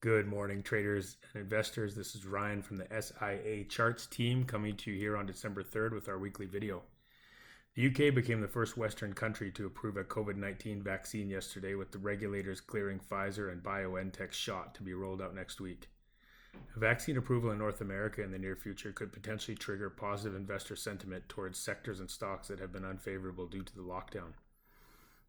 Good morning, traders and investors. This is Ryan from the SIACharts team coming to you here on December 3rd with our weekly video. The UK became the first Western country to approve a COVID-19 vaccine yesterday, with the regulators clearing Pfizer and BioNTech's shot to be rolled out next week. A vaccine approval in North America in the near future could potentially trigger positive investor sentiment towards sectors and stocks that have been unfavorable due to the lockdown.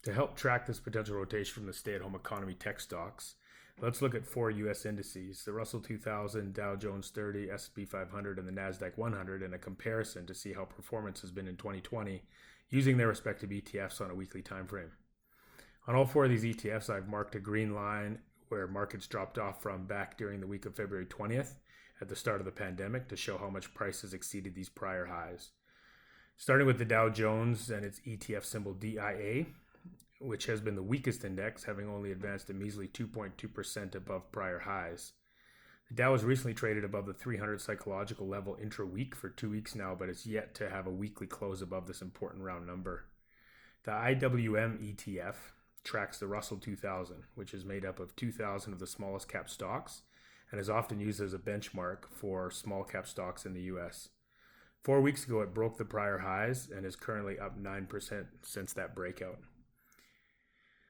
To help track this potential rotation from the stay-at-home economy tech stocks, let's look at four U.S. indices, the Russell 2000, Dow Jones 30, S&P 500, and the NASDAQ 100, in a comparison to see how performance has been in 2020 using their respective ETFs on a weekly time frame. On all four of these ETFs, I've marked a green line where markets dropped off from back during the week of February 20th at the start of the pandemic to show how much prices exceeded these prior highs. Starting with the Dow Jones and its ETF symbol DIA, which has been the weakest index, having only advanced a measly 2.2% above prior highs. The Dow has recently traded above the 300 psychological level intra-week for 2 weeks now, but is yet to have a weekly close above this important round number. The IWM ETF tracks the Russell 2000, which is made up of 2,000 of the smallest cap stocks and is often used as a benchmark for small cap stocks in the US. 4 weeks ago, it broke the prior highs and is currently up 9% since that breakout.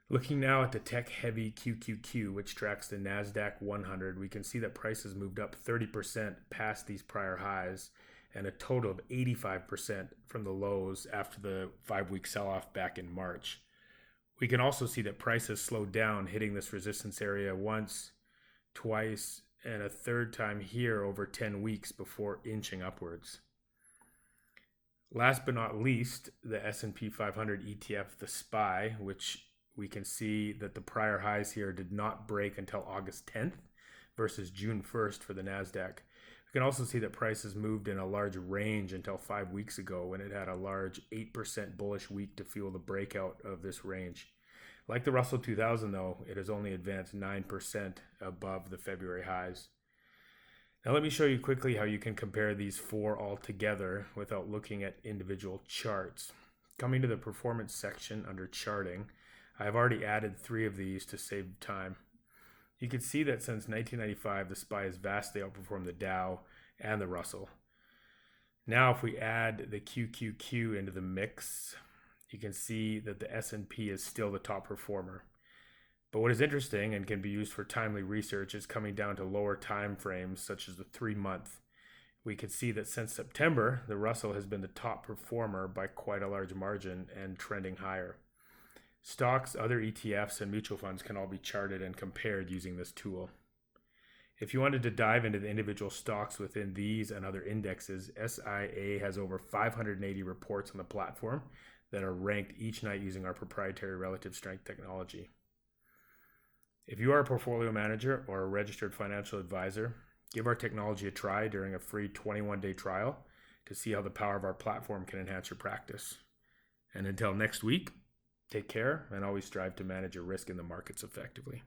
Looking now at the tech-heavy QQQ, which tracks the NASDAQ 100, we can see that prices moved up 30% past these prior highs and a total of 85% from the lows after the 5-week sell-off back in March. We can also see that prices slowed down, hitting this resistance area once, twice, and a third time here over 10 weeks before inching upwards. Last but not least, the S&P 500 ETF, the SPY, which we can see that the prior highs here did not break until August 10th versus June 1st for the NASDAQ. We can also see that prices moved in a large range until 5 weeks ago, when it had a large 8% bullish week to fuel the breakout of this range. Like the Russell 2000 though, it has only advanced 9% above the February highs. Now let me show you quickly how you can compare these four all together without looking at individual charts. Coming to the performance section under charting, I have already added 3 of these to save time. You can see that since 1995, the SPY has vastly outperformed the Dow and the Russell. Now, if we add the QQQ into the mix, you can see that the S&P is still the top performer. But what is interesting and can be used for timely research is coming down to lower time frames, such as the 3-month. We can see that since September, the Russell has been the top performer by quite a large margin and trending higher. Stocks, other ETFs, and mutual funds can all be charted and compared using this tool. If you wanted to dive into the individual stocks within these and other indexes, SIA has over 580 reports on the platform that are ranked each night using our proprietary relative strength technology. If you are a portfolio manager or a registered financial advisor, give our technology a try during a free 21-day trial to see how the power of our platform can enhance your practice. And until next week, take care and always strive to manage your risk in the markets effectively.